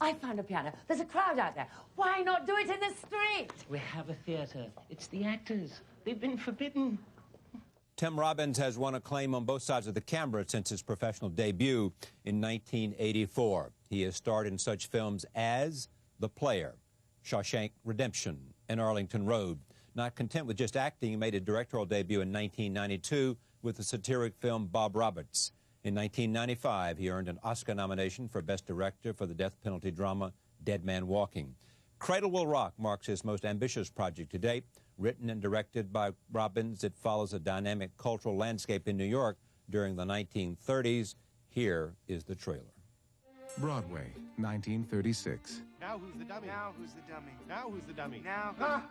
I found a piano. There's a crowd out there. Why not do it in the street? We have a theater. It's the actors. They've been forbidden. Tim Robbins has won acclaim on both sides of the camera since his professional debut in 1984. He has starred in such films as The Player, Shawshank Redemption, and Arlington Road. Not content with just acting, he made a directorial debut in 1992 with the satiric film Bob Roberts. In 1995, he earned an Oscar nomination for Best Director for the death penalty drama Dead Man Walking. Cradle Will Rock marks his most ambitious project to date. Written and directed by Robbins, it follows a dynamic cultural landscape in New York during the 1930s. Here is the trailer. Broadway, 1936. Now who's the dummy? Now who's the dummy? Now who's the dummy? Now Ah!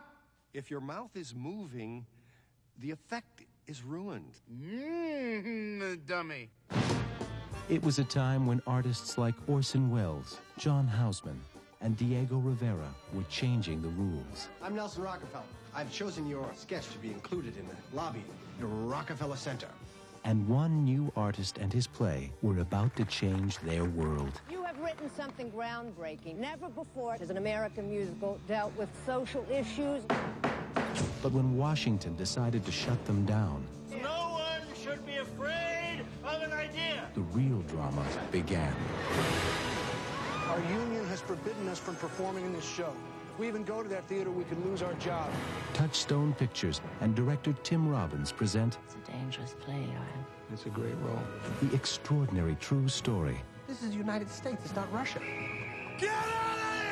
If your mouth is moving, the effect is ruined. the dummy. It was a time when artists like Orson Welles, John Houseman, and Diego Rivera were changing the rules. I'm Nelson Rockefeller. I've chosen your sketch to be included in the lobby of the Rockefeller Center. And one new artist and his play were about to change their world. You have written something groundbreaking. Never before has an American musical dealt with social issues. But when Washington decided to shut them down, No one should be afraid of an idea. the real drama began. Our union has forbidden us from performing in this show. If we even go to that theater, we could lose our job. Touchstone Pictures and director Tim Robbins present It's a dangerous play, Johan. It's a great role. the extraordinary true story This is the United States, it's not Russia. Get out of here!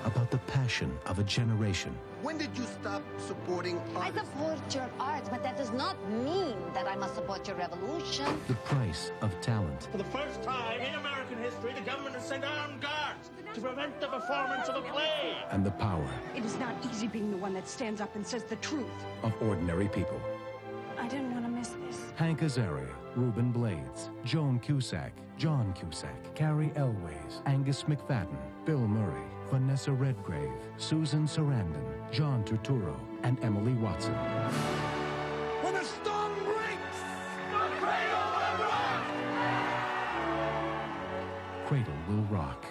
about the passion of a generation. When did you stop supporting I artists? support your art, but that does not mean that I must support your revolution. The price of talent. For the first time in American history, the government has sent armed guards to prevent the performance of a play. And the power It is not easy being the one that stands up and says the truth. of ordinary people. I didn't want to miss this. Hank Azaria, Reuben Blades, Joan Cusack, John Cusack, Carrie Elways, Angus McFadden, Bill Murray, Vanessa Redgrave, Susan Sarandon, John Turturro, and Emily Watson. When the storm breaks, Cradle Will Rock.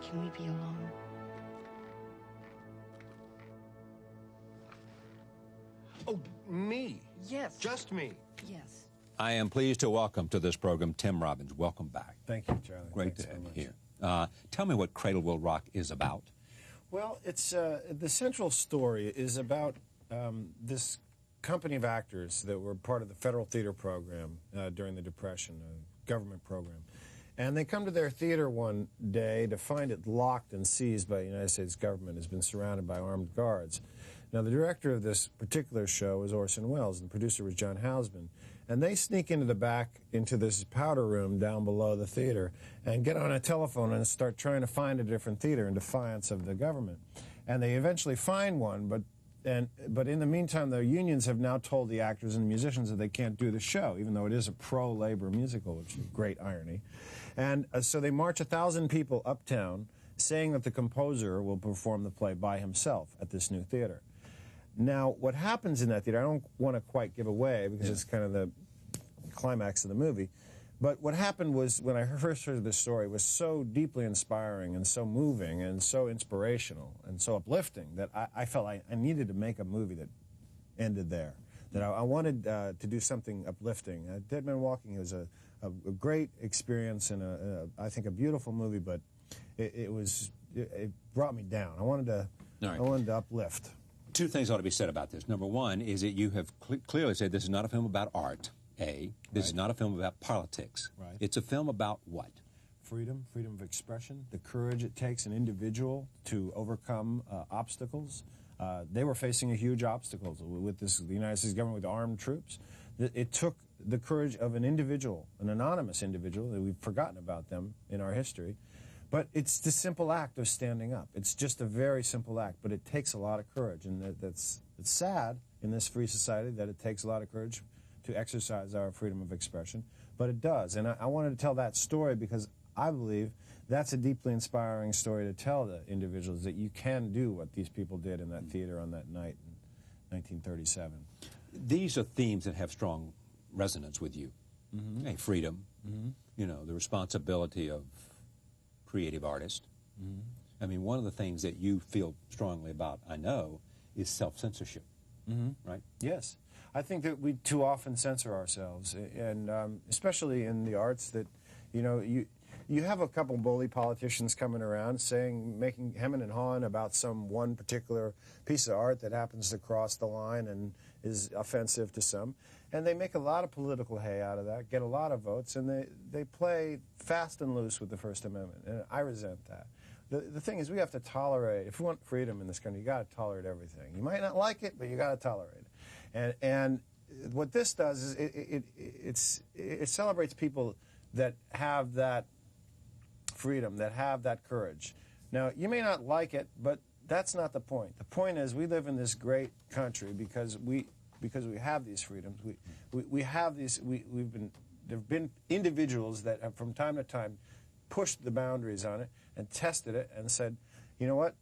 Can we be alone? Oh, me? Yes. Just me. Yes. I am pleased to welcome to this program Tim Robbins. Welcome back. Thank you, Charlie. Great Thanks to have so you much. here. Tell me what Cradle Will Rock is about. Well, it's the central story is about this company of actors that were part of the Federal Theater Program during the Depression, a government program. And they come to their theater one day to find it locked and seized by the United States government. Has been surrounded by armed guards. Now, the director of this particular show was Orson Welles, and the producer was John Houseman. And they sneak into the back, into this powder room down below the theater, and get on a telephone and start trying to find a different theater in defiance of the government. And they eventually find one, but in the meantime, the unions have now told the actors and the musicians that they can't do the show, even though it is a pro-labor musical, which is great irony. And so they march 1,000 people uptown, saying that the composer will perform the play by himself at this new theater. Now, what happens in that theater, I don't want to quite give away because it's kind of the climax of the movie, but what happened was, when I first heard this story, it was so deeply inspiring and so moving and so inspirational and so uplifting that I felt I needed to make a movie that ended there, that I wanted to do something uplifting. Dead Man Walking was a great experience and I think a beautiful movie, but it brought me down. I wanted to uplift. Two things ought to be said about this. Number one is that you have clearly said this is not a film about art, A. This is not a film about politics. Right. It's a film about what? Freedom of expression, the courage it takes an individual to overcome obstacles. They were facing a huge obstacle with the United States government with armed troops. It took the courage of an individual, an anonymous individual, that we've forgotten about them in our history. But it's the simple act of standing up. It's just a very simple act, but it takes a lot of courage. And it's sad in this free society that it takes a lot of courage to exercise our freedom of expression, but it does. And I wanted to tell that story because I believe that's a deeply inspiring story to tell to individuals, that you can do what these people did in that theater on that night in 1937. These are themes that have strong resonance with you. Hey, freedom, You know, the responsibility of creative artist. I mean, one of the things that you feel strongly about, I know, is self-censorship, right? Yes. I think that we too often censor ourselves, and especially in the arts, that, you know, you have a couple bully politicians coming around making hemming and hawing about some one particular piece of art that happens to cross the line and is offensive to some, and they make a lot of political hay out of that, get a lot of votes, and they play fast and loose with the First Amendment, and I resent that. The thing is, we have to tolerate, if we want freedom in this country, you got to tolerate everything. You might not like it, but you got to tolerate it. And what this does is it celebrates people that have that freedom, that have that courage. Now, you may not like it, but that's not the point. The point is, we live in this great country because we have these freedoms. We have these. There've been individuals that have, from time to time, pushed the boundaries on it and tested it and said, you know what,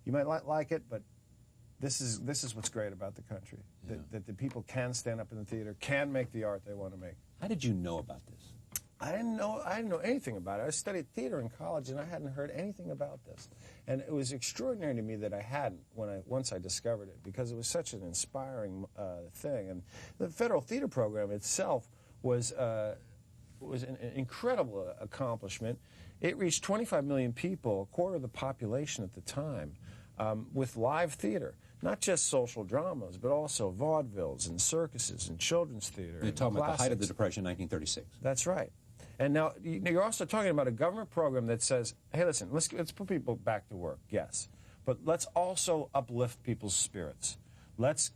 you might not like it, but this is what's great about the country. Yeah. That the people can stand up in the theater, can make the art they want to make. How did you know about this? I didn't know anything about it. I studied theater in college, and I hadn't heard anything about this. And it was extraordinary to me that I hadn't once I discovered it, because it was such an inspiring thing. And the Federal Theater Program itself was an incredible accomplishment. It reached 25 million people, a quarter of the population at the time, with live theater. Not just social dramas, but also vaudevilles and circuses and children's theater. You're talking about the height of the Depression, 1936. That's right. And now you're also talking about a government program that says, hey, listen, let's put people back to work, yes, but let's also uplift people's spirits. Let's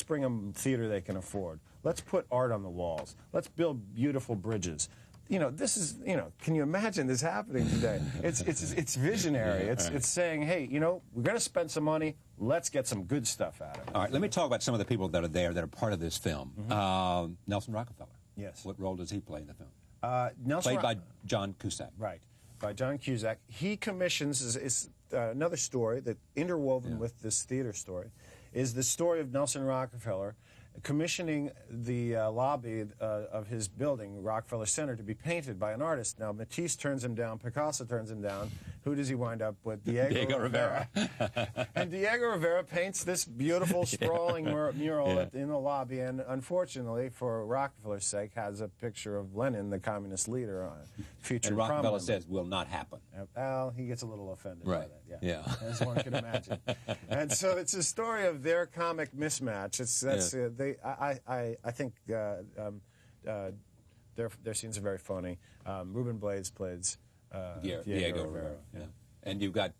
bring them theater they can afford. Let's put art on the walls. Let's build beautiful bridges. You know, this is, you know, can you imagine this happening today? It's visionary. It's saying, hey, you know, we're going to spend some money. Let's get some good stuff out of it. All right, let me talk about some of the people that are there that are part of this film. Nelson Rockefeller. Yes. What role does he play in the film? Nelson Played by John Cusack. Right, by John Cusack. He commissions, another story that interwoven with this theater story, is the story of Nelson Rockefeller commissioning the lobby of his building, Rockefeller Center, to be painted by an artist. Now, Matisse turns him down, Picasso turns him down. Who does he wind up with? Diego Rivera. And Diego Rivera paints this beautiful, sprawling mural in the lobby, and unfortunately, for Rockefeller's sake, has a picture of Lenin, the communist leader, on it. Featured and Rockefeller says, will not happen. Well, he gets a little offended by that, yeah. As one can imagine. And so it's a story of their comic mismatch. I think their scenes are very funny. Ruben Blades plays Diego Rivera. Yeah. And you've got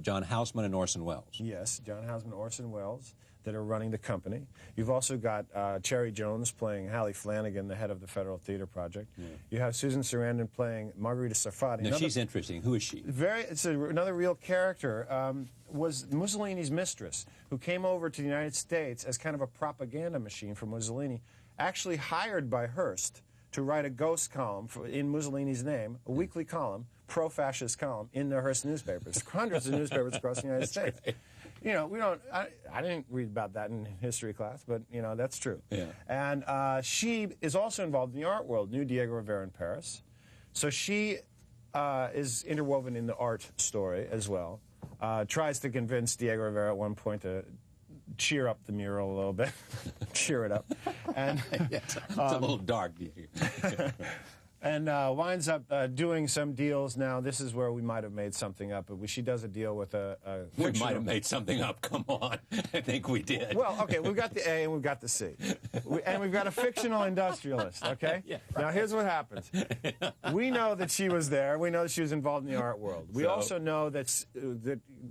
John Houseman and Orson Welles. Yes, John Houseman and Orson Welles that are running the company. You've also got Cherry Jones playing Hallie Flanagan, the head of the Federal Theater Project. Yeah. You have Susan Sarandon playing Margarita Sarfati. Now, she's interesting. Who is she? Another real character. Was Mussolini's mistress, who came over to the United States as kind of a propaganda machine for Mussolini, actually hired by Hearst to write a ghost column in Mussolini's name, a weekly column, pro-fascist column, in the Hearst newspapers. Hundreds of newspapers across the United States. Right. You know, I didn't read about that in history class, but, you know, that's true. Yeah. And she is also involved in the art world, knew Diego Rivera in Paris. So she is interwoven in the art story as well. Tries to convince Diego Rivera at one point to cheer up the mural a little bit, cheer it up, and it's a little dark. And winds up doing some deals. Now, this is where we might have made something up, but she does a deal with a we might have made something up. Come on, I think we did. Well, okay, we've got the A and we've got the C, and we've got a fictional industrialist. Okay, yeah, right. Now here's what happens. We know that she was there. We know that she was involved in the art world. We also know that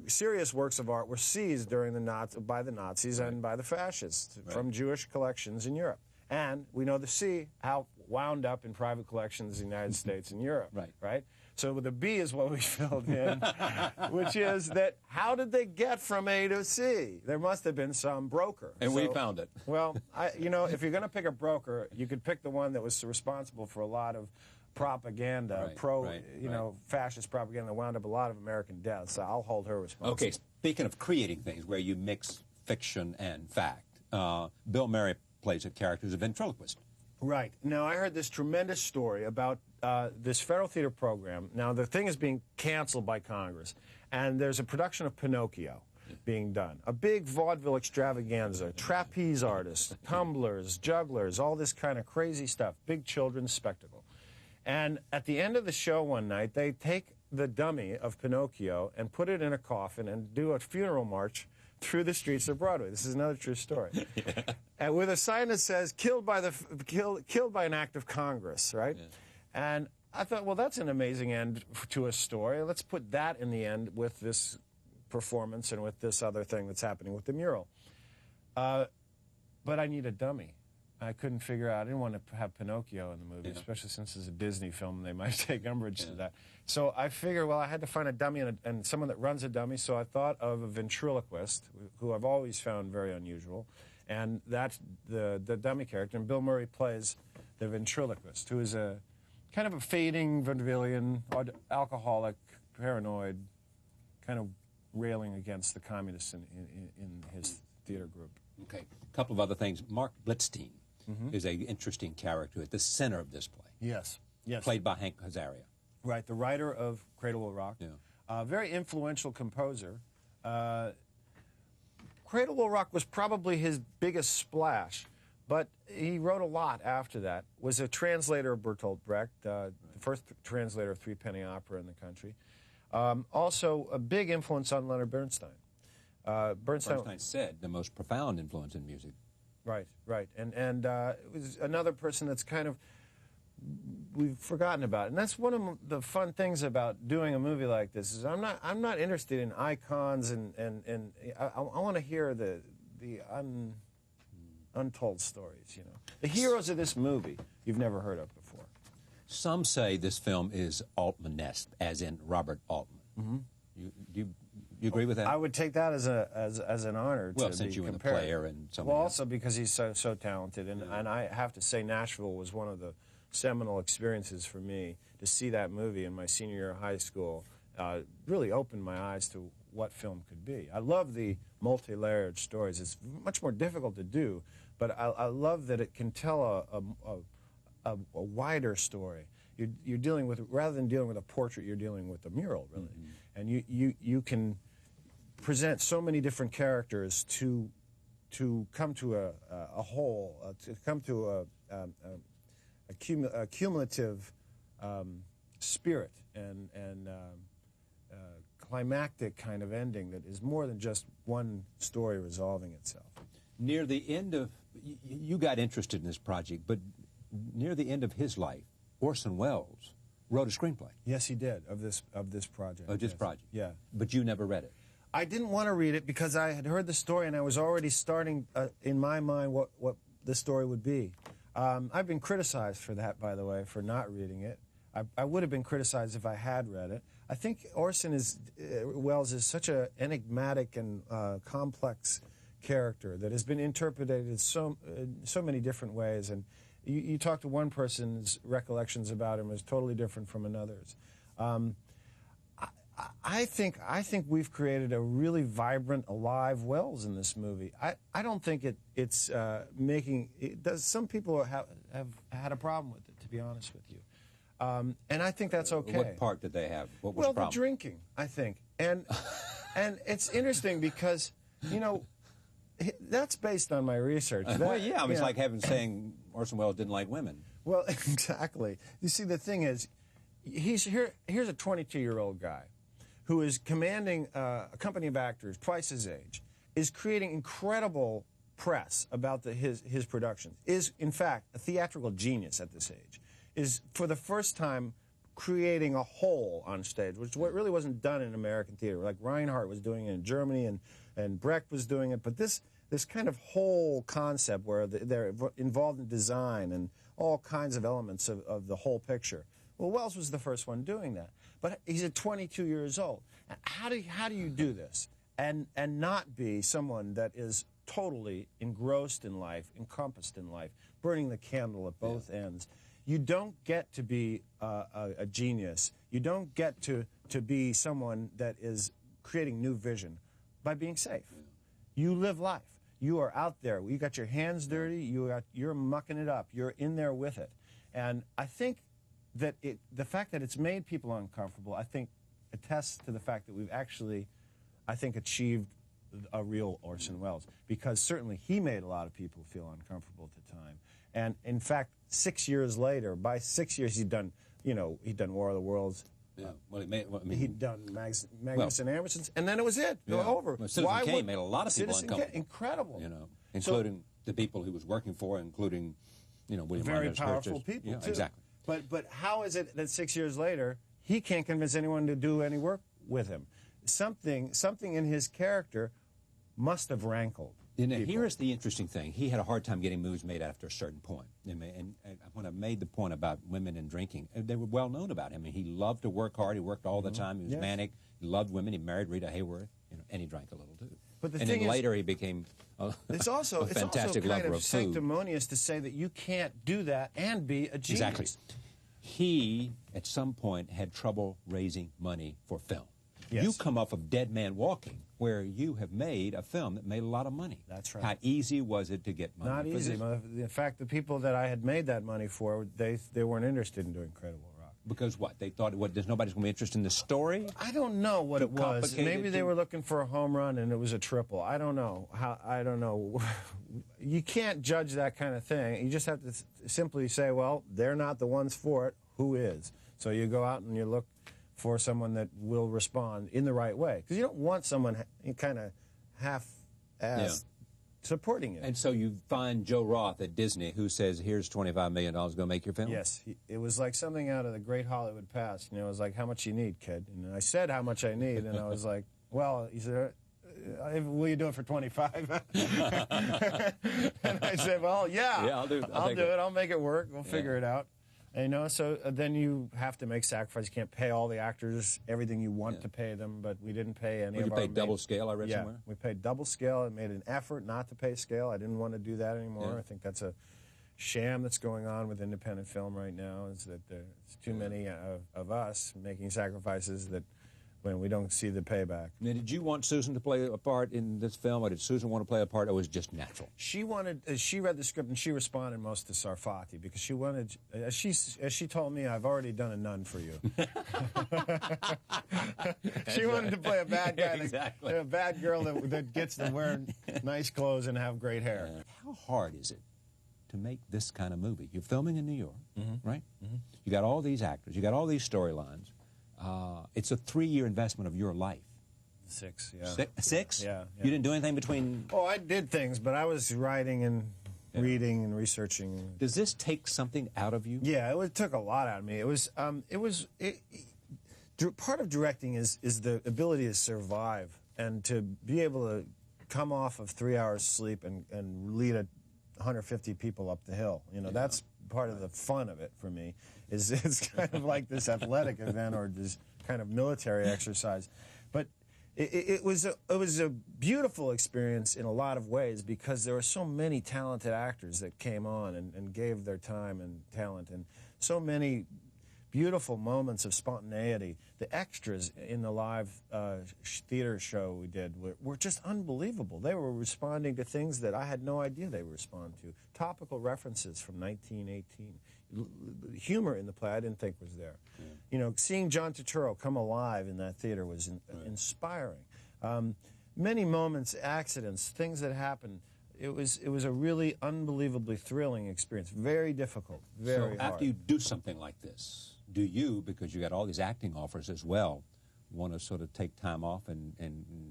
serious works of art were seized during by the Nazis and by the fascists from Jewish collections in Europe. And we know the C, how wound up in private collections in the United States and Europe. Right? So the B is what we filled in, which is that how did they get from A to C? There must have been some broker. And we found it. Well, you know, if you're going to pick a broker, you could pick the one that was responsible for a lot of propaganda, fascist propaganda that wound up a lot of American deaths. So I'll hold her responsible. Okay, speaking of creating things where you mix fiction and fact, Bill Murray plays a character who's a ventriloquist. Right. Now, I heard this tremendous story about this federal theater program. Now, the thing is being canceled by Congress, and there's a production of Pinocchio being done. A big vaudeville extravaganza, trapeze artists, tumblers, jugglers, all this kind of crazy stuff, big children's spectacle. And at the end of the show one night, they take the dummy of Pinocchio and put it in a coffin and do a funeral march through the streets of Broadway. This is another true story. Yeah. And with a sign that says, killed by an act of Congress, right? Yeah. And I thought, well, that's an amazing end to a story. Let's put that in the end with this performance and with this other thing that's happening with the mural. But I need a dummy. I couldn't figure out, I didn't want to have Pinocchio in the movie, especially since it's a Disney film, they might take umbrage to that. So I figured, well, I had to find a dummy and someone that runs a dummy, so I thought of a ventriloquist, who I've always found very unusual, and that's the dummy character, and Bill Murray plays the ventriloquist, who is a kind of a fading vaudevillian, alcoholic, paranoid, kind of railing against the communists in his theater group. Okay, a couple of other things. Mark Blitzstein is an interesting character at the center of this play. Yes, yes. Played by Hank Azaria. Right, the writer of Cradle Will Rock. Yeah. Very influential composer. Cradle Will Rock was probably his biggest splash, but he wrote a lot after that. Was a translator of Bertolt Brecht, the first translator of Three-Penny Opera in the country. Also, a big influence on Leonard Bernstein. Bernstein said the most profound influence in music. Right, right. And it was another person that's kind of, we've forgotten about. And that's one of the fun things about doing a movie like this is I'm not interested in icons and I want to hear the untold stories, you know. The heroes of this movie you've never heard of before. Some say this film is Altman-esque, as in Robert Altman. Do you agree with that? I would take that as an honor. Well, to since be you were the compared. player and so. Well, also because he's so talented, and I have to say Nashville was one of the seminal experiences for me to see that movie in my senior year of high school. Really opened my eyes to what film could be. I love the multi-layered stories. It's much more difficult to do, but I love that it can tell a wider story. You're dealing with, rather than dealing with a portrait, you're dealing with a mural, really. And you can present so many different characters to come to a whole, to come to a cumulative spirit and climactic kind of ending that is more than just one story resolving itself. Near the end of, you got interested in this project, but near the end of his life, Orson Welles wrote a screenplay. Yes, he did, of this project. Of this project? Yeah. But you never read it? I didn't want to read it because I had heard the story and I was already starting, in my mind, what the story would be. I've been criticized for that, by the way, for not reading it. I would have been criticized if I had read it. I think Welles is such an enigmatic and complex character that has been interpreted in so many different ways. And you talk to one person's recollections about him is totally different from another's. I think we've created a really vibrant, alive Welles in this movie. I don't think it's making it does. Some people have had a problem with it, to be honest with you, and I think that's okay. What part did they have? What was the problem? The drinking, I think, and it's interesting because that's based on my research. Well, yeah, I mean, it's like saying Orson Welles didn't like women. Well, exactly. You see, the thing is, here's a 22-year-old guy who is commanding a company of actors twice his age, is creating incredible press about his productions, is, in fact, a theatrical genius at this age, is, for the first time, creating a whole on stage, which really wasn't done in American theater. Like Reinhardt was doing it in Germany, and Brecht was doing it, but this kind of whole concept where they're involved in design and all kinds of elements of the whole picture. Well, Welles was the first one doing that. But he's at 22 years old. How do you do this and not be someone that is totally engrossed in life, encompassed in life, burning the candle at both ends? You don't get to be a genius. You don't get to be someone that is creating new vision by being safe. You live life. You are out there. You got your hands dirty. You're mucking it up. You're in there with it. And I think that the fact that it's made people uncomfortable, I think, attests to the fact that we've actually, I think, achieved a real Orson Welles, because certainly he made a lot of people feel uncomfortable at the time. And in fact, 6 years later, by 6 years, he'd done War of the Worlds. Yeah. Well, he'd done Magnuson Ambersons, and then it was it. Yeah. Over. Well, Citizen Kane made a lot of people uncomfortable. Incredible. You know, including the people he was working for, including, William very Rogers powerful Churches. people, too. Exactly. But how is it that 6 years later he can't convince anyone to do any work with him? Something in his character must have rankled. Here's the interesting thing. He had a hard time getting movies made after a certain point. And when I made the point about women and drinking, they were well known about him. He loved to work hard. He worked all the time. He was manic. He loved women. He married Rita Hayworth, and he drank a little too. But the and thing then is, later he became it's also fantastic kind lover of of food. sanctimonious to say that you can't do that and be a genius. Exactly. He, at some point, had trouble raising money for film. Yes. You come off of Dead Man Walking, where you have made a film that made a lot of money. That's right. How easy was it to get money? Not easy. In fact, the people that I had made that money for, they weren't interested in doing Credible Rock. Because what? They thought, there's nobody's going to be interested in the story? I don't know what it was. Maybe they were looking for a home run and it was a triple. I don't know. I don't know. You can't judge that kind of thing. You just have to simply say, well, they're not the ones for it. Who is? So you go out and you look for someone that will respond in the right way. Because you don't want someone kind of half-assed supporting it. And so you find Joe Roth at Disney who says, here's $25 million, go make your film? Yes. It was like something out of the great Hollywood past. It was like, how much you need, kid? And I said how much I need, and I was like, well, he said, will you do it for 25? And I said, well, yeah, I'll do it. I'll make it work. We'll figure it out. And, so then you have to make sacrifices. You can't pay all the actors everything you want to pay them, but we didn't pay any of our... You paid double scale, I read somewhere? We paid double scale. I made an effort not to pay scale. I didn't want to do that anymore. I think that's a sham that's going on with independent film right now, is that there's too many of us making sacrifices that when we don't see the payback. Now, did you want Susan to play a part in this film, or did Susan want to play a part, or was it just natural? She wanted. She read the script and she responded most to Sarfati because she wanted. As she told me, I've already done a nun for you. She wanted to play a bad guy, exactly. A bad girl that gets to wear nice clothes and have great hair. How hard is it to make this kind of movie? You're filming in New York, right? You got all these actors. You got all these storylines. It's a 3-year investment of your life. 6, yeah. Six? Yeah. You didn't do anything between... Oh, I did things, but I was writing and reading and researching. Does this take something out of you? Yeah, it took a lot out of me. Part of directing is the ability to survive and to be able to come off of 3 hours sleep and lead 150 people up the hill. That's part of the fun of it for me. It's kind of like this athletic event or this kind of military exercise. But it was a beautiful experience in a lot of ways because there were so many talented actors that came on and gave their time and talent, and so many beautiful moments of spontaneity. The extras in the live theater show we did were just unbelievable. They were responding to things that I had no idea they would respond to. Topical references from 1918. Humor in the play I didn't think was there. Seeing John Turturro come alive in that theater was inspiring. Many moments, accidents, things that happened. It was a really unbelievably thrilling experience. Very difficult, very hard. So after you do something like this, do you, because you got all these acting offers as well, want to sort of take time off and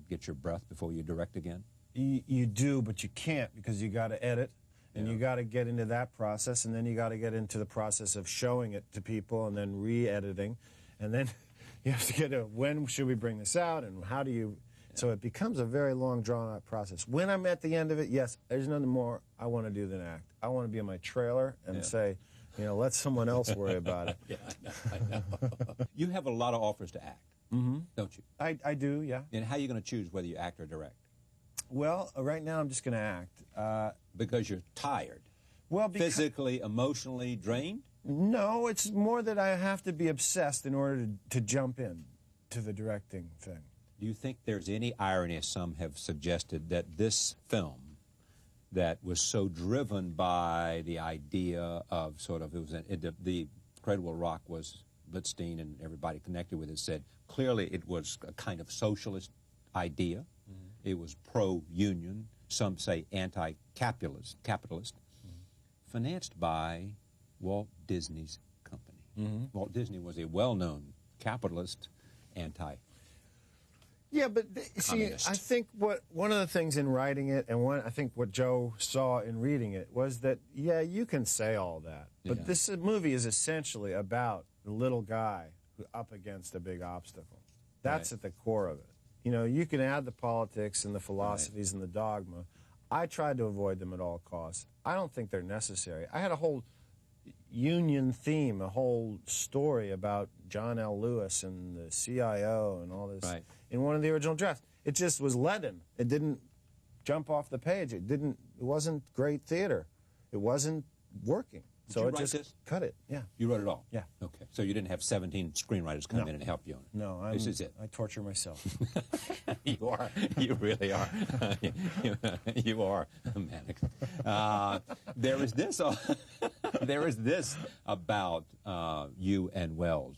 get your breath before you direct again? You do, but you can't because you got to edit. And you got to get into that process, and then you got to get into the process of showing it to people and then re-editing. And then you have to get to when should we bring this out and how do you... So it becomes a very long, drawn-out process. When I'm at the end of it, yes, there's nothing more I want to do than act. I want to be in my trailer and say, let someone else worry about it. I know. You have a lot of offers to act, don't you? I do, yeah. And how are you going to choose whether you act or direct? Well, right now I'm just going to act. Because you're tired? Well, physically, emotionally drained? No, it's more that I have to be obsessed in order to jump in to the directing thing. Do you think there's any irony, as some have suggested, that this film that was so driven by the idea of sort of, the Incredible Rock was, Blitzstein and everybody connected with it said, clearly it was a kind of socialist idea. It was pro-union, some say anti-capitalist, financed by Walt Disney's company. Walt Disney was a well-known capitalist, Yeah, but see, I think one of the things in writing it, and I think what Joe saw in reading it, was that, yeah, you can say all that, but this movie is essentially about the little guy up against a big obstacle. That's at the core of it. You know, you can add the politics and the philosophies and the dogma. I tried to avoid them at all costs. I don't think they're necessary. I had a whole union theme, a whole story about John L. Lewis and the CIO and all this in one of the original drafts. It just was leaden. It didn't jump off the page. It wasn't great theater. It wasn't working. So it just cut it. Yeah. You wrote it all? Yeah. Okay. So you didn't have 17 screenwriters come in and help you on it? No. This is it. I torture myself. You are. You really are. You are manic. There is this. There is this about you and Wells.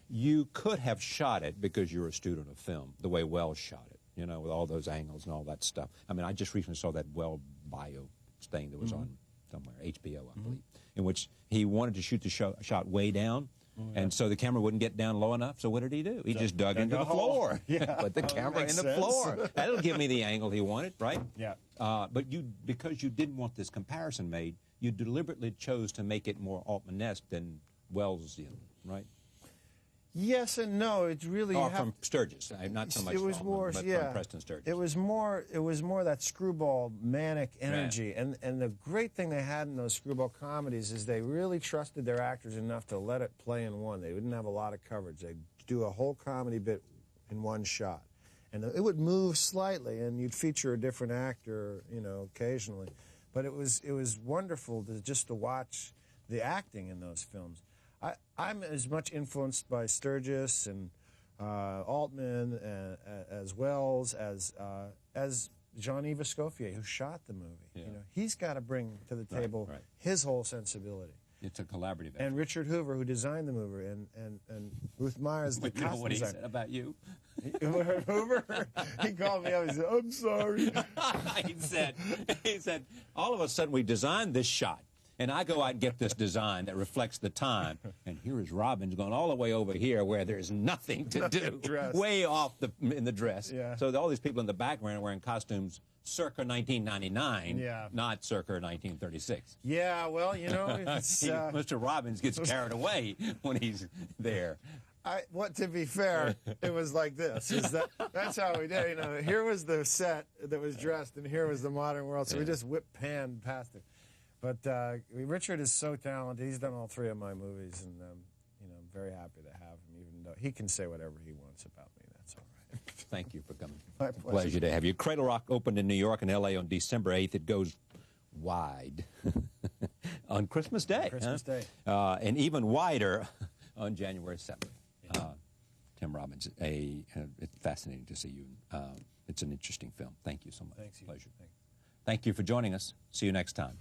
You could have shot it because you're a student of film, the way Wells shot it, you know, with all those angles and all that stuff. I mean, I just recently saw that Wells bio thing that was on somewhere, HBO, I believe, in which he wanted to shoot the shot way down, and so the camera wouldn't get down low enough. So what did he do? He just dug into the floor. Put the camera in the floor. That'll give me the angle he wanted, right? Yeah. But because you didn't want this comparison made, you deliberately chose to make it more Altman-esque than Wellesian, right? Yes and no. It's really from Sturgis, not so much. It was Altman, more, but yeah. from Preston Sturgis. It was more that screwball manic energy, and the great thing they had in those screwball comedies is they really trusted their actors enough to let it play in one. They wouldn't have a lot of coverage. They'd do a whole comedy bit in one shot, and it would move slightly, and you'd feature a different actor, you know, occasionally. But it was wonderful to watch the acting in those films. I'm as much influenced by Sturgis and Altman as Wells as Jean-Yves Escoffier, who shot the movie. Yeah. You know, he's got to bring to the table his whole sensibility. It's a collaborative effort. And Richard Hoover, who designed the movie, and Ruth Myers, the costume what he designer. said about you? Hoover, he called me up. He said, "I'm sorry." he said, all of a sudden we designed this shot. And I go out and get this design that reflects the time. And here is Robbins going all the way over here where there's nothing to do. Way off in the dress. Yeah. So all these people in the background are wearing costumes circa 1999, not circa 1936. Yeah, well, you know, Mr. Robbins gets carried away when he's there. To be fair, it was like this. That's how we did. You know, here was the set that was dressed, and here was the modern world. So we just whip-panned past it. But Richard is so talented. He's done all three of my movies, and you know, I'm very happy to have him. Even though he can say whatever he wants about me, that's all right. Thank you for coming. My pleasure to have you. Cradle Rock opened in New York and L.A. on December 8th. It goes wide on Christmas Day. And even wider on January 7th. Yeah. Tim Robbins, it's fascinating to see you. It's an interesting film. Thank you so much. Thanks. Pleasure. Thank you for joining us. See you next time.